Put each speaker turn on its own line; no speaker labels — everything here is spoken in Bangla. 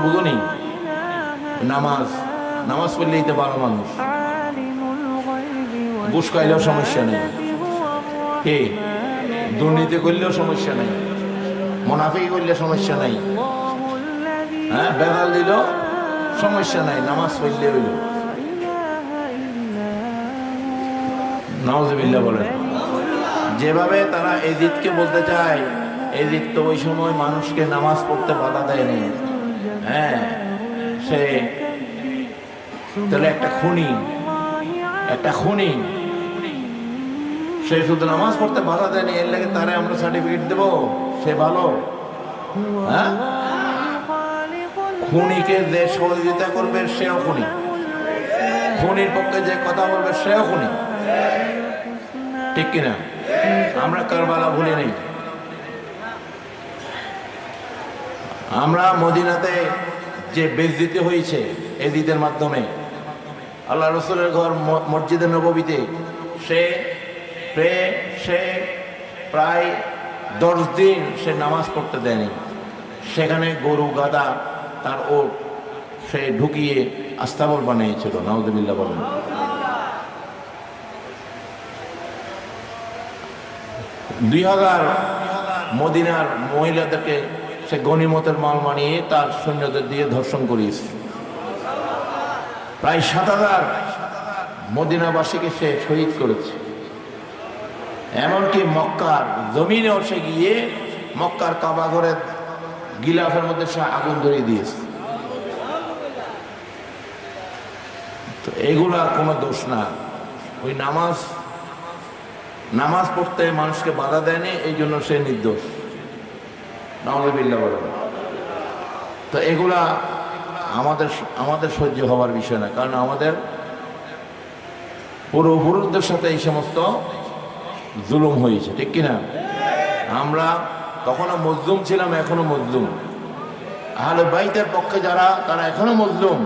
বুঝুনি? নামাজ নামাজ পড়লেই তো ভালো মানুষ, ঘুষ খাইলেও সমস্যা নেই, কে দুর্নীতি করলেও সমস্যা নেই, মুনাফিকি করলে সমস্যা নাই, হ্যাঁ বেদাল দিল সমস্যা নাই, নামাজ পড়লে হইল। নাউজুবিল্লাহ বলেন। যেভাবে তারা এজিদকে বলতে চায়, এজিদ তো ওই সময় মানুষকে নামাজ পড়তে বাধা দেয়নি। হ্যাঁ, সে তাহলে একটা খুনি, সে শুধু নামাজ পড়তে বাধা দেয়নি, এর লাগে তারে আমরা সার্টিফিকেট দেব সে ভালো? হ্যাঁ, খুনিকে যে সহযোগিতা করবে সেও খুনি, খুনির পক্ষে যে কথা বলবে সেও খুনি, ঠিক কিনা? আমরা কারবালা ভুলি নেই। আমরা মদিনাতে যে বেইজ্জতি হয়েছে এজিদের মাধ্যমে, আল্লাহ রসুলের ঘর মসজিদে নববীতে সে প্রায় 10 দিন সে নামাজ পড়তে দেয়নি। সেখানে গরু গাদা তার ওট সে ঢুকিয়ে আস্তাবল বানিয়েছিল। নাউজুবিল্লাহ বলেন। দুই 2000 মদিনার মহিলাদেরকে সে গনিমতের মাল মানিয়ে তার সৈন্যদের দিয়ে ধর্ষণ করিয়েছে। প্রায় 7000 মদিনাবাসীকে সে শহীদ করেছে। এমনকি মক্কার জমিনে সে গিয়ে মক্কার কাবা ঘরের গিলাফের মধ্যে সে আগুন ধরিয়ে দিয়েছে। তো এগুলা কোনো দোষ না, ওই নামাজ পড়তে মানুষকে বাধা দেয়নি, এই জন্য সে নির্দোষ। নাউজুবিল্লাহ বলেন। তো এগুলা আমাদের সহ্য হওয়ার বিষয় না, কারণ আমাদের পূর্বপুরুষদের সাথে এই সমস্ত জুলুম হয়েছে, ঠিক কিনা? আমরা তখনও মজলুম ছিলাম, এখনো মজলুম। আহলে বাইতের পক্ষে যারা, তারা এখনো মজলুম।